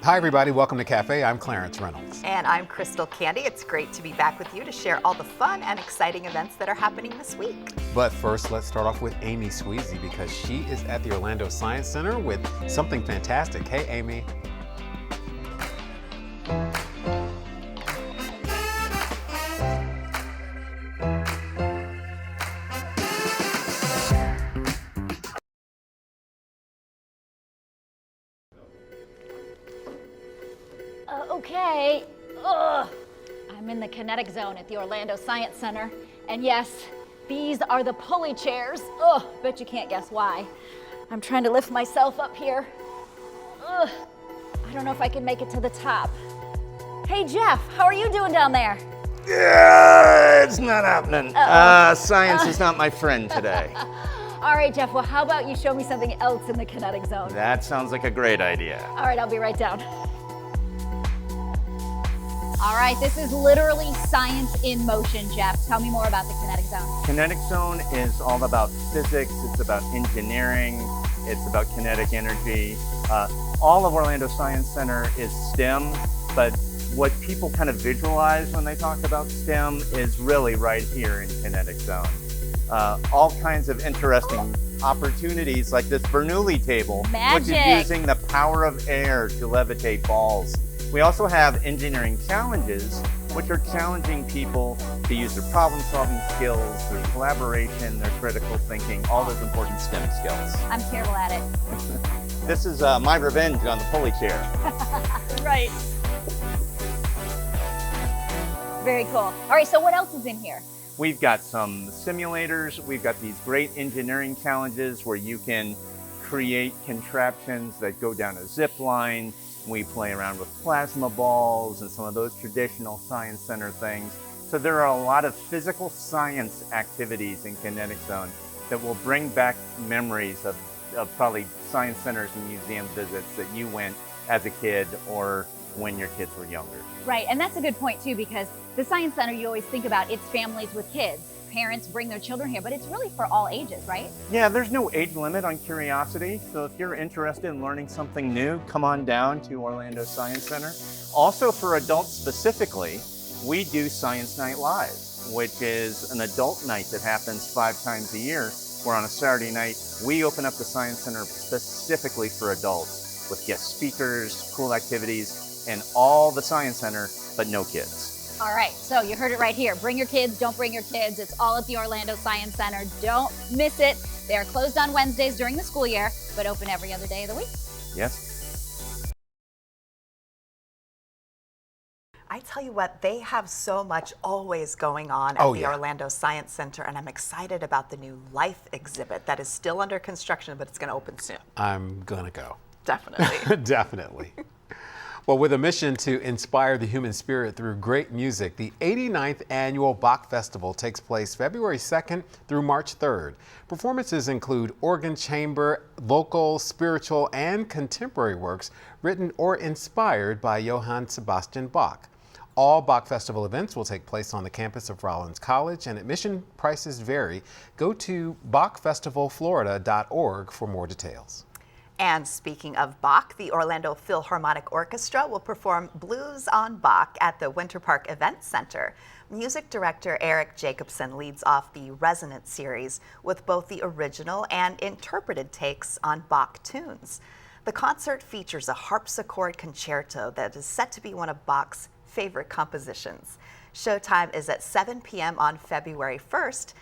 Hi everybody, welcome to Cafe. I'm Clarence Reynolds. And I'm Crystal Candy. It's great to be back with you to share all the fun and exciting events that are happening this week. But first, let's start off with Amy Sweezy because she is at the Orlando Science Center with something fantastic. Hey, Amy. Okay, I'm in the kinetic zone at the Orlando Science Center. And yes, these are the pulley chairs. Bet you can't guess why. I'm trying to lift myself up here. I don't know if I can make it to the top. Hey Jeff, how are you doing down there? Yeah, it's not happening. Science is not my friend today. All right, Jeff, well, how about you show me something else in the kinetic zone? That sounds like a great idea. All right, I'll be right down. All right, this is literally science in motion, Jeff. Tell me more about the kinetic zone. Kinetic zone is all about physics, it's about engineering, it's about kinetic energy. All of Orlando Science Center is STEM, but what people kind of visualize when they talk about STEM is really right here in kinetic zone. All kinds of interesting opportunities like this Bernoulli table, which is using the power of air to levitate balls. We also have engineering challenges, which are challenging people to use their problem-solving skills, their collaboration, their critical thinking, all those important STEM skills. I'm terrible at it. This is my revenge on the pulley chair. Right. Very cool. All right, so what else is in here? We've got some simulators. We've got these great engineering challenges where you can create contraptions that go down a zip line. We play around with plasma balls and some of those traditional Science Center things. So there are a lot of physical science activities in Kinetic Zone that will bring back memories of probably Science Centers and museum visits that you went as a kid or when your kids were younger. Right, and that's a good point too, because the Science Center, you always think about it's families with kids. Parents bring their children here, but it's really for all ages, right? Yeah, there's no age limit on curiosity. So if you're interested in learning something new, come on down to Orlando Science Center. Also for adults specifically, we do Science Night Live, which is an adult night that happens 5 times a year, where on a Saturday night, we open up the Science Center specifically for adults with guest speakers, cool activities, and all the Science Center, but no kids. All right, so you heard it right here. Bring your kids, don't bring your kids. It's all at the Orlando Science Center. Don't miss it. They are closed on Wednesdays during the school year, but open every other day of the week. Yes. I tell you what, they have so much always going on at the Orlando Science Center, and I'm excited about the new Life exhibit that is still under construction, but it's going to open soon. I'm gonna go. Definitely. Definitely. Well, with a mission to inspire the human spirit through great music, the 89th annual Bach Festival takes place February 2nd through March 3rd. Performances include organ chamber, vocal, spiritual, and contemporary works written or inspired by Johann Sebastian Bach. All Bach Festival events will take place on the campus of Rollins College, and admission prices vary. Go to bachfestivalflorida.org for more details. And speaking of Bach, the Orlando Philharmonic Orchestra will perform Blues on Bach at the Winter Park Event Center. Music director Eric Jacobson leads off the Resonance series with both the original and interpreted takes on Bach tunes. The concert features a harpsichord concerto that is set to be one of Bach's favorite compositions. Showtime is at 7 p.m. on February 1st.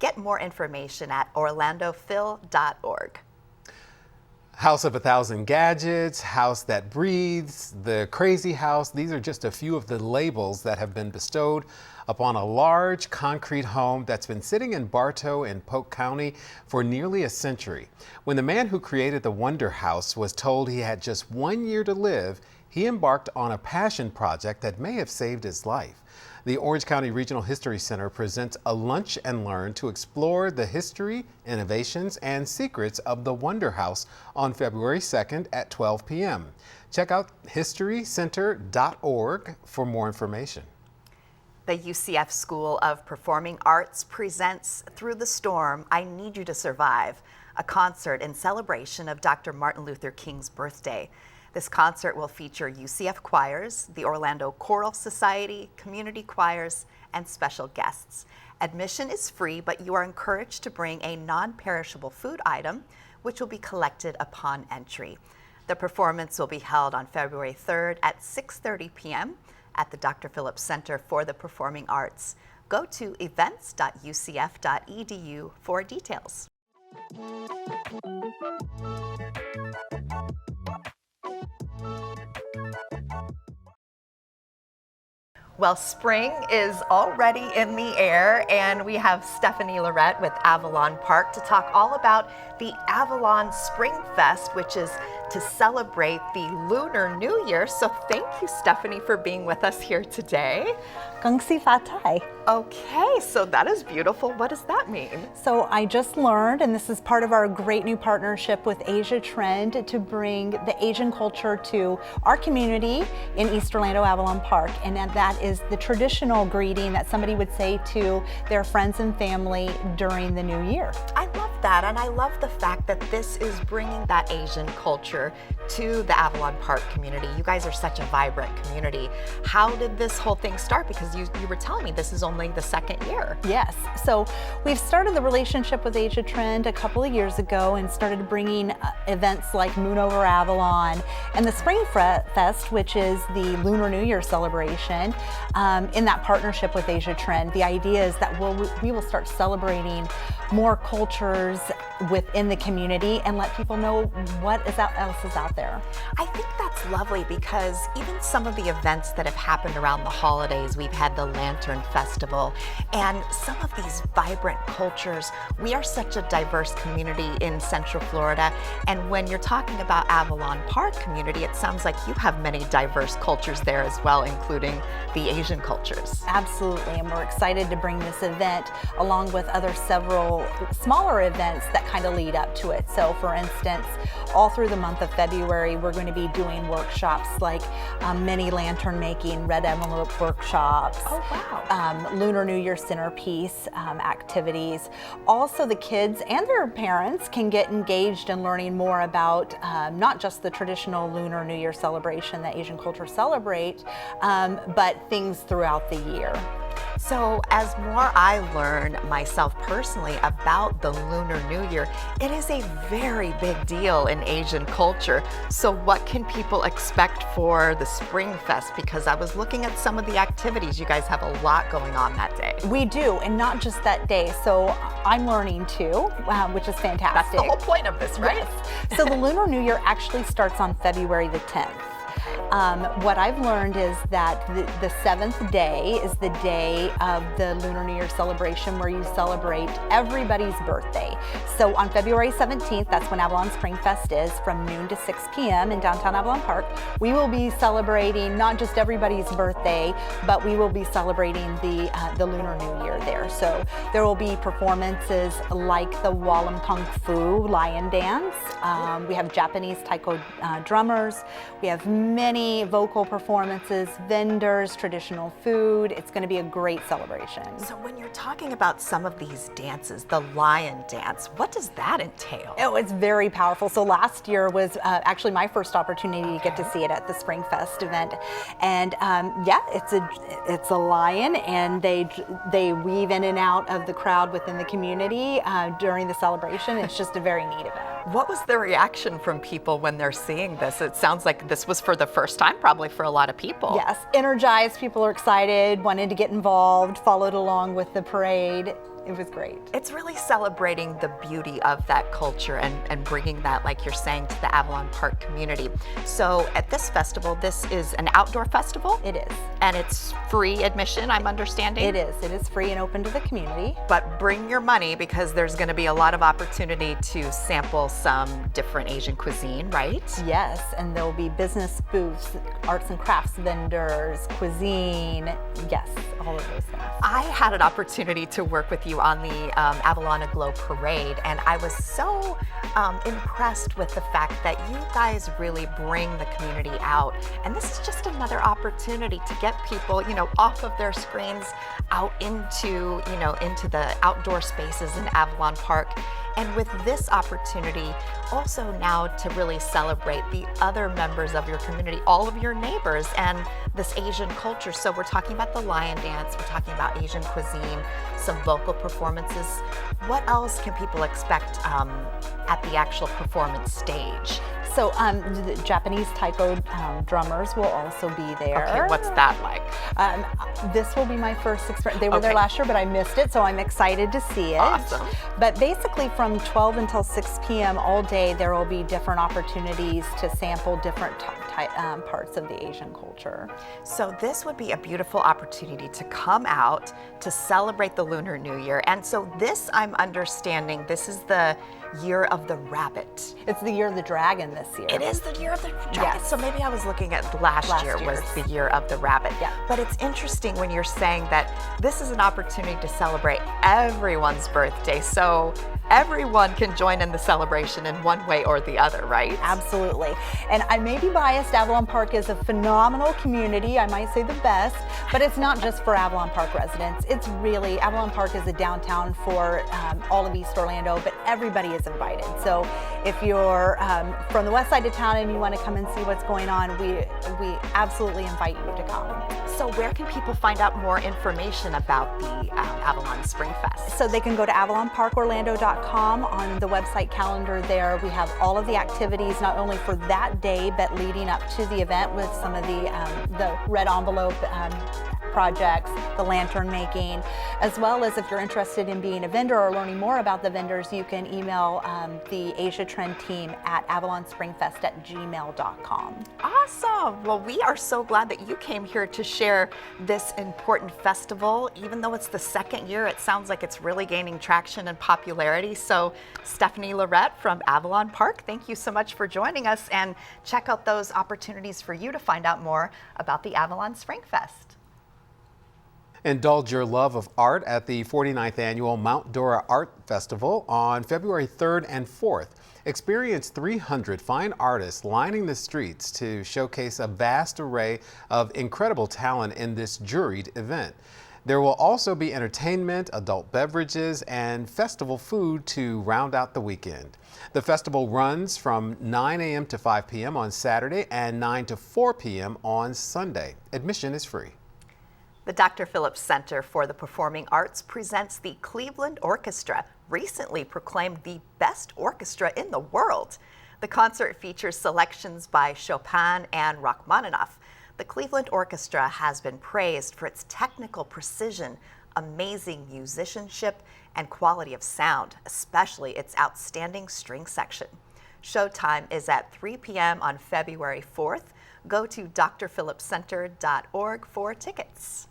Get more information at orlandophil.org. House of a Thousand Gadgets, House That Breathes, The Crazy House. These are just a few of the labels that have been bestowed upon a large concrete home that's been sitting in Bartow in Polk County for nearly a century. When the man who created the Wonder House was told he had just 1 year to live, he embarked on a passion project that may have saved his life. The Orange County Regional History Center presents a lunch and learn to explore the history, innovations, and secrets of the Wonder House on February 2nd at 12 p.m. Check out historycenter.org for more information. The UCF School of Performing Arts presents Through the Storm, I Need You to Survive, a concert in celebration of Dr. Martin Luther King's birthday. This concert will feature UCF choirs, the Orlando Choral Society, community choirs, and special guests. Admission is free, but you are encouraged to bring a non-perishable food item, which will be collected upon entry. The performance will be held on February 3rd at 6:30 p.m. at the Dr. Phillips Center for the Performing Arts. Go to events.ucf.edu for details. Well, spring is already in the air, and we have Stephanie Lorette with Avalon Park to talk all about the Avalon Spring Fest, which is to celebrate the Lunar New Year. So thank you, Stephanie, for being with us here today. Gongsi Fatai. Okay, so that is beautiful. What does that mean? So I just learned, and this is part of our great new partnership with Asia Trend, to bring the Asian culture to our community in East Orlando Avalon Park. And that is the traditional greeting that somebody would say to their friends and family during the new year. I love that, and I love the fact that this is bringing that Asian culture to the Avalon Park community. You guys are such a vibrant community. How did this whole thing start? Because you were telling me this is only the second year. Yes, so we've started the relationship with Asia Trend a couple of years ago and started bringing events like Moon Over Avalon and the Spring Fest, which is the Lunar New Year celebration, in that partnership with Asia Trend. The idea is that we will start celebrating more cultures within the community and let people know what else is out there. I think that's lovely, because even some of the events that have happened around the holidays, we've had the Lantern Festival, and some of these vibrant cultures. We are such a diverse community in Central Florida, and when you're talking about Avalon Park community, it sounds like you have many diverse cultures there as well, including the Asian cultures. Absolutely, and we're excited to bring this event along with several smaller events that kind of lead up to it. So for instance, all through the month of February, we're going to be doing workshops like mini lantern making, red envelope workshops, Lunar New Year centerpiece activities. Also, the kids and their parents can get engaged in learning more about not just the traditional Lunar New Year celebration that Asian culture celebrate, but things throughout the year. So as more I learn myself personally about the Lunar New Year, it is a very big deal in Asian culture. So what can people expect for the Spring Fest? Because I was looking at some of the activities. You guys have a lot going on that day. We do, and not just that day. So I'm learning too, which is fantastic. That's the whole point of this, right? Yes. So the Lunar New Year actually starts on February the 10th. What I've learned is that the 7th day is the day of the Lunar New Year celebration, where you celebrate everybody's birthday. So on February 17th, that's when Avalon Spring Fest is, from noon to 6 p.m. in downtown Avalon Park. We will be celebrating not just everybody's birthday, but we will be celebrating the Lunar New Year there. So there will be performances like the Wallam Kung Fu lion dance. We have Japanese taiko drummers. We have many vocal performances, vendors, traditional food. It's going to be a great celebration. So when you're talking about some of these dances, the lion dance, what does that entail? Oh, it's very powerful. So last year was actually my first opportunity to get to see it at the Spring Fest event. And yeah, it's a lion, and they weave in and out of the crowd within the community during the celebration. It's just a very neat event. What was the reaction from people when they're seeing this? It sounds like this was for the first time probably for a lot of people. Yes, energized, people are excited, wanted to get involved, followed along with the parade. It was great. It's really celebrating the beauty of that culture and bringing that, like you're saying, to the Avalon Park community. So at this festival, this is an outdoor festival? It is. And it's free admission, I'm understanding? It is. It is free and open to the community. But bring your money, because there's going to be a lot of opportunity to sample some different Asian cuisine, right? Yes, and there will be business booths, arts and crafts vendors, cuisine, yes, all of those things. I had an opportunity to work with you on the Avalon Aglow Parade, and I was so impressed with the fact that you guys really bring the community out. And this is just another opportunity to get people, off of their screens, out into the outdoor spaces in Avalon Park. And with this opportunity, also now to really celebrate the other members of your community, all of your neighbors, and this Asian culture. So we're talking about the lion dance, we're talking about Asian cuisine, some vocal performances. What else can people expect at the actual performance stage? So the Japanese taiko drummers will also be there. Okay, what's that like? This will be my first experience. They were there Okay. last year, but I missed it, so I'm excited to see it. Awesome. But basically from 12 until 6 p.m. all day, there will be different opportunities to sample different parts of the Asian culture. So this would be a beautiful opportunity to come out to celebrate the Lunar New Year. And so this, I'm understanding, this is the year of the rabbit. It's the year of the dragon this year. It is the year of the dragon. Yes. So maybe I was looking at last year was year's. the year of the rabbit. Yeah. But it's interesting when you're saying that this is an opportunity to celebrate everyone's birthday. So everyone can join in the celebration in one way or the other, right? Absolutely. And I may be biased, Avalon Park is a phenomenal community, I might say the best, but it's not just for Avalon Park residents. It's really, Avalon Park is a downtown for all of East Orlando, but everybody is invited. So if you're from the west side of town and you want to come and see what's going on, we absolutely invite you to come. So where can people find out more information about the Avalon Spring Fest? So they can go to avalonparkorlando.com. On the website calendar there, we have all of the activities, not only for that day, but leading up to the event with some of the red envelope projects, the lantern making, as well as if you're interested in being a vendor or learning more about the vendors, you can email the Asia Trend team at avalonspringfest@gmail.com. Awesome. Well, we are so glad that you came here to share this important festival. Even though it's the second year, it sounds like it's really gaining traction and popularity. So Stephanie Lorette from Avalon Park, thank you so much for joining us, and check out those opportunities for you to find out more about the Avalon Spring Fest. Indulge your love of art at the 49th Annual Mount Dora Art Festival on February 3rd and 4th. Experience 300 fine artists lining the streets to showcase a vast array of incredible talent in this juried event. There will also be entertainment, adult beverages, and festival food to round out the weekend. The festival runs from 9 a.m. to 5 p.m. on Saturday and 9 to 4 p.m. on Sunday. Admission is free. The Dr. Phillips Center for the Performing Arts presents the Cleveland Orchestra, recently proclaimed the best orchestra in the world. The concert features selections by Chopin and Rachmaninoff. The Cleveland Orchestra has been praised for its technical precision, amazing musicianship, and quality of sound, especially its outstanding string section. Showtime is at 3 p.m. on February 4th. Go to drphillipscenter.org for tickets.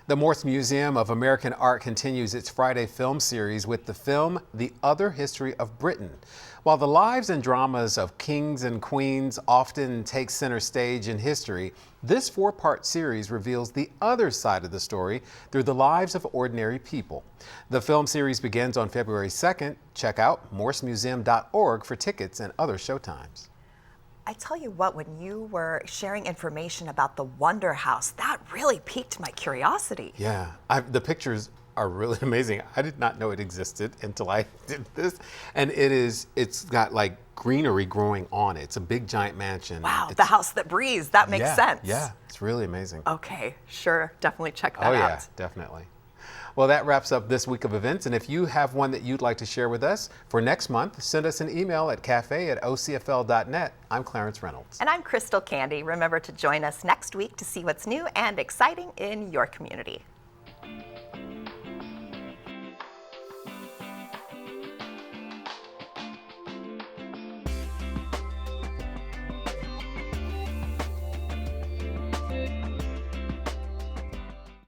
The Morse Museum of American Art continues its Friday film series with the film The Other History of Britain. While the lives and dramas of kings and queens often take center stage in history, this four-part series reveals the other side of the story through the lives of ordinary people. The film series begins on February 2nd. Check out morsemuseum.org for tickets and other showtimes. I tell you what, when you were sharing information about the Wonder House, that really piqued my curiosity. Yeah, the pictures are really amazing. I did not know it existed until I did this. And it's got like greenery growing on it. It's a big giant mansion. Wow, the house that breathes, that makes sense. Yeah, it's really amazing. Okay, sure, definitely check that Oh out. yeah, definitely. Well, that wraps up this week of events, and if you have one that you'd like to share with us for next month, send us an email at cafe@ocfl.net. I'm Clarence Reynolds. And I'm Crystal Candy. Remember to join us next week to see what's new and exciting in your community.